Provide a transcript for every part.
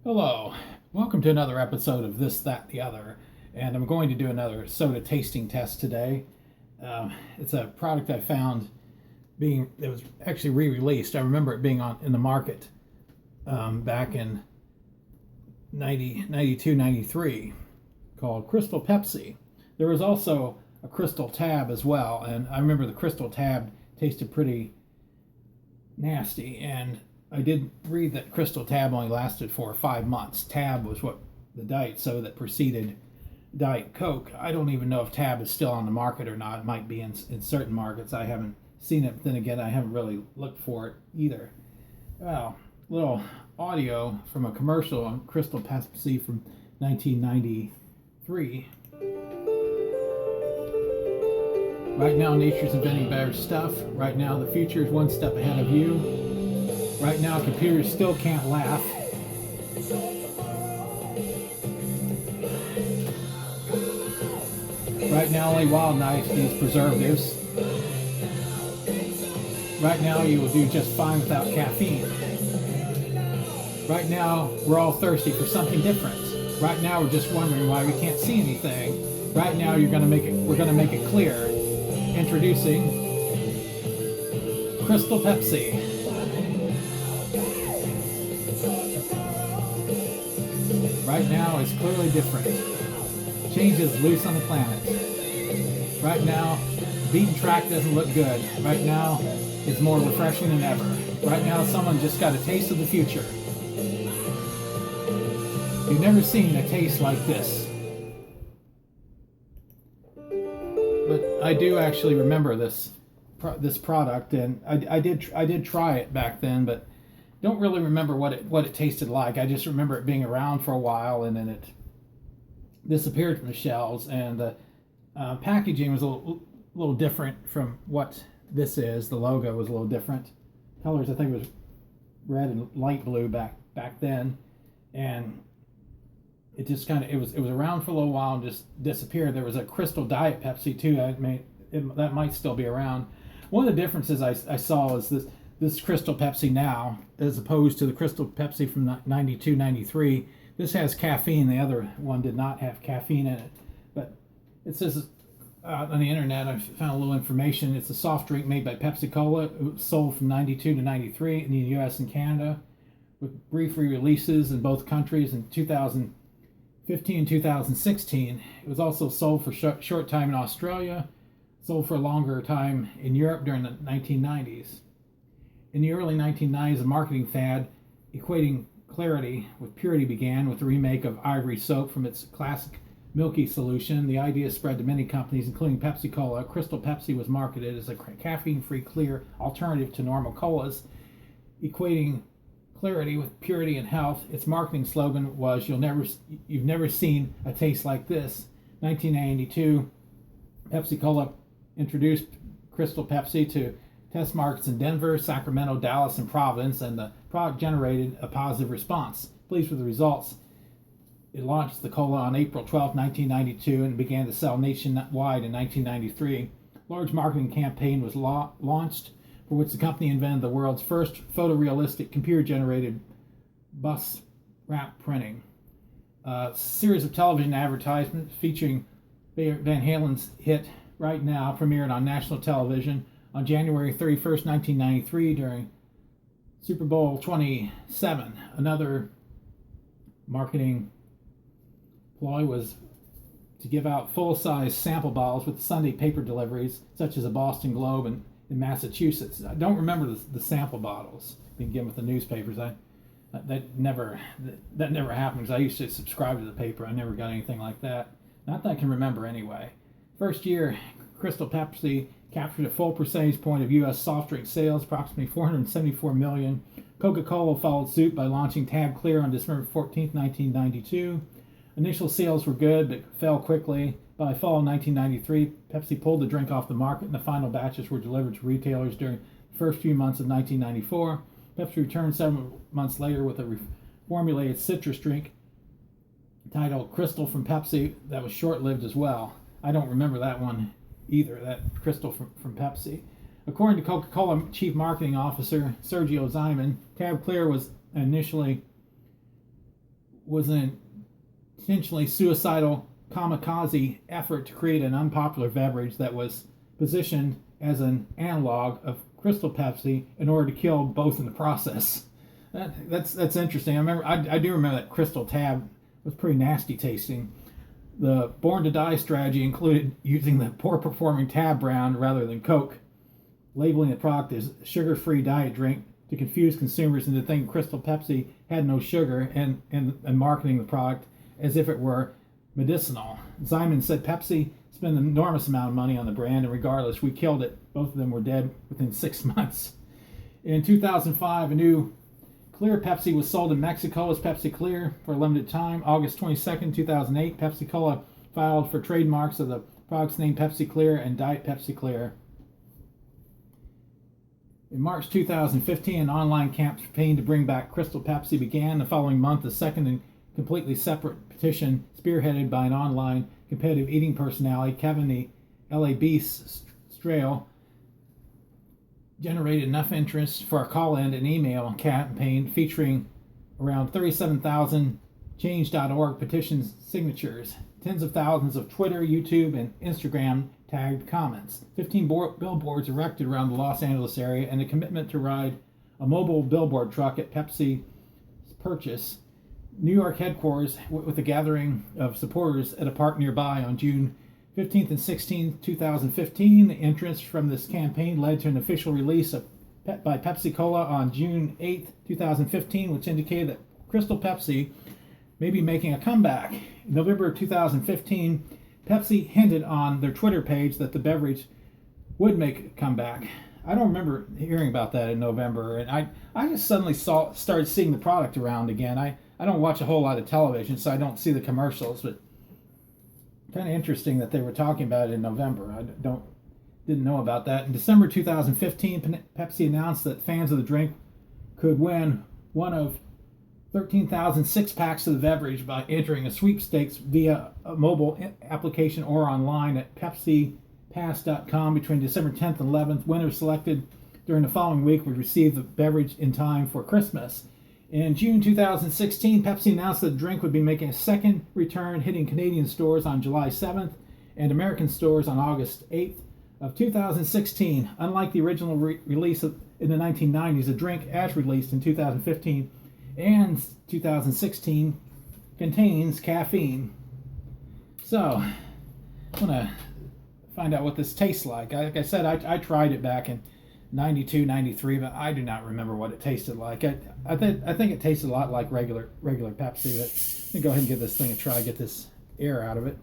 Hello, welcome to another episode of This, That, the Other, and I'm going to do another soda tasting test today. It's a product I found it was actually re-released. I remember it being in the market back in 92, 93, called Crystal Pepsi. There was also a Crystal Tab as well, and I remember the Crystal Tab tasted pretty nasty, and I did read that Crystal Tab only lasted for 5 months. Tab was what the diet soda that preceded Diet Coke. I don't even know if Tab is still on the market or not. It might be in certain markets. I haven't seen it, but then again, I haven't really looked for it either. Well, little audio from a commercial on Crystal Pepsi from 1993. Right now, nature's inventing better stuff. Right now, the future is one step ahead of you. Right now, computers still can't laugh. Right now, only wild knives use preservatives. Right now, you will do just fine without caffeine. Right now, we're all thirsty for something different. Right now, we're just wondering why we can't see anything. Right now, we're going to make it clear. Introducing Crystal Pepsi. Right now is clearly different. Change is loose on the planet. Right now, beaten track doesn't look good. Right now, it's more refreshing than ever. Right now, someone just got a taste of the future. You've never seen a taste like this. But I do actually remember this product, and I did try it back then, but don't really remember what it tasted like. I just remember it being around for a while, and then it disappeared from the shelves. And the packaging was a little different from what this is. The logo was a little different. Colors, I think, was red and light blue back then, and it just it was around for a little while and just disappeared. There was a Crystal Diet Pepsi too. That might still be around. One of the differences I saw is this Crystal Pepsi now, as opposed to the Crystal Pepsi from 92, 93, this has caffeine. The other one did not have caffeine in it. But it says on the internet, I found a little information. It's a soft drink made by Pepsi Cola. It was sold from 92 to 93 in the US and Canada, with brief re-releases in both countries in 2015 and 2016. It was also sold for short time in Australia, sold for a longer time in Europe during the 1990s. In the early 1990s, a marketing fad equating clarity with purity began with the remake of Ivory soap from its classic milky solution. The idea spread to many companies, including Pepsi Cola. Crystal Pepsi was marketed as a caffeine-free, clear alternative to normal colas, equating clarity with purity and health. Its marketing slogan was, "You've never seen a taste like this." 1992, Pepsi Cola introduced Crystal Pepsi to test markets in Denver, Sacramento, Dallas, and Providence, and the product generated a positive response. Pleased with the results, it launched the cola on April 12, 1992, and began to sell nationwide in 1993. A large marketing campaign was launched, for which the company invented the world's first photorealistic computer-generated bus wrap printing. A series of television advertisements featuring Van Halen's hit Right Now premiered on national television on January 31st, 1993 during Super Bowl 27. Another marketing ploy was to give out full-size sample bottles with Sunday paper deliveries, such as a Boston Globe in Massachusetts. I don't remember the sample bottles being given with the newspapers. That never happened, because I used to subscribe to the paper. I never got anything like that. Not that I can remember anyway. First year, Crystal Pepsi captured a full percentage point of U.S. soft drink sales, approximately 474 million. Coca-Cola followed suit by launching Tab Clear on December 14, 1992. Initial sales were good, but fell quickly. By fall of 1993, Pepsi pulled the drink off the market, and the final batches were delivered to retailers during the first few months of 1994. Pepsi returned 7 months later with a reformulated citrus drink titled Crystal from Pepsi that was short-lived as well. I don't remember that one either, that Crystal from Pepsi. According to Coca-Cola Chief Marketing Officer Sergio Zyman, Tab Clear was initially was an intentionally suicidal kamikaze effort to create an unpopular beverage that was positioned as an analog of Crystal Pepsi in order to kill both in the process. That's interesting. I do remember that Crystal Tab was pretty nasty tasting. The Born to Die strategy included using the poor performing Tab brand rather than Coke, labeling the product as sugar-free diet drink to confuse consumers into thinking Crystal Pepsi had no sugar, and marketing the product as if it were medicinal. Simon said Pepsi spent an enormous amount of money on the brand, and regardless, we killed it. Both of them were dead within 6 months. In 2005, a new Clear Pepsi was sold in Mexico as Pepsi Clear for a limited time. August 22nd, 2008, Pepsi-Cola filed for trademarks of the product's name Pepsi Clear and Diet Pepsi Clear. In March 2015, an online campaign to bring back Crystal Pepsi began. The following month, a second and completely separate petition, spearheaded by an online competitive eating personality, Kevin the LA Beast Strail, generated enough interest for a call-in and email campaign featuring around 37,000 change.org petition signatures, tens of thousands of Twitter, YouTube, and Instagram tagged comments, 15 billboards erected around the Los Angeles area, and a commitment to ride a mobile billboard truck at Pepsi's purchase. New York headquarters with a gathering of supporters at a park nearby on June 15th and 16th, 2015. The interest from this campaign led to an official release by Pepsi-Cola on June 8th, 2015, which indicated that Crystal Pepsi may be making a comeback. In November of 2015, Pepsi hinted on their Twitter page that the beverage would make a comeback. I don't remember hearing about that in November, and I just suddenly started seeing the product around again. I don't watch a whole lot of television, so I don't see the commercials, but kind of interesting that they were talking about it in November. I didn't know about that. In December 2015, Pepsi announced that fans of the drink could win one of 13,000 six-packs of the beverage by entering a sweepstakes via a mobile application or online at PepsiPass.com between December 10th and 11th. Winners selected during the following week would receive the beverage in time for Christmas. In June 2016, Pepsi announced that the drink would be making a second return, hitting Canadian stores on July 7th and American stores on August 8th of 2016. Unlike the original release in the 1990s, the drink, as released in 2015 and 2016, contains caffeine. So, I'm going to find out what this tastes like. Like I said, I tried it back in 92, 93, but I do not remember what it tasted like. I think it tasted a lot like regular Pepsi. But let me go ahead and give this thing a try, get this air out of it.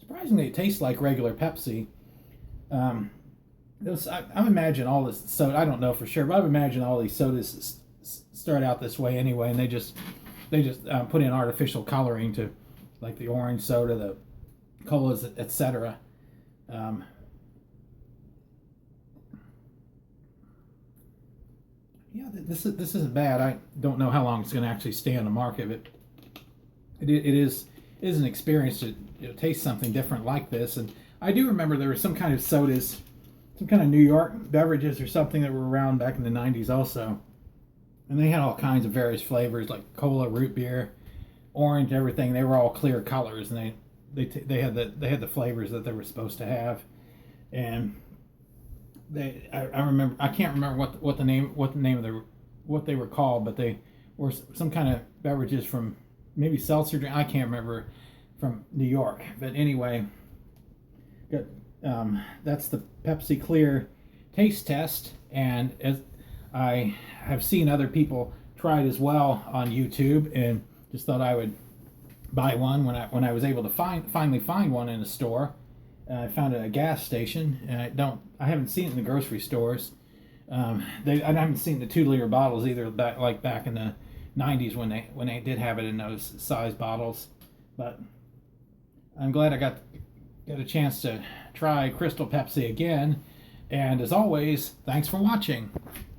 Surprisingly, it tastes like regular Pepsi. I imagine all this soda. I don't know for sure, but I would imagine all these sodas start out this way anyway, and they just put in artificial coloring to, like the orange soda, the colas, etc. Yeah, this isn't bad. I don't know how long it's going to actually stay on the market, but it is an experience to taste something different like this. And I do remember there were some kind of sodas, some kind of New York beverages or something that were around back in the 90s also. And they had all kinds of various flavors like cola, root beer, orange, everything. They were all clear colors, and they had the flavors that they were supposed to have. And I remember, I can't remember what they were called, but they were some kind of beverages from maybe seltzer drink. I can't remember, from New York. But anyway, that's the Pepsi Clear taste test, and as I have seen other people try it as well on YouTube, and just thought I would buy one when I was able to finally find one in a store. I found it at a gas station, and I haven't seen it in the grocery stores. I haven't seen the 2-liter bottles either, back in the 90s when they did have it in those size bottles. But I'm glad I got a chance to try Crystal Pepsi again. And as always, thanks for watching.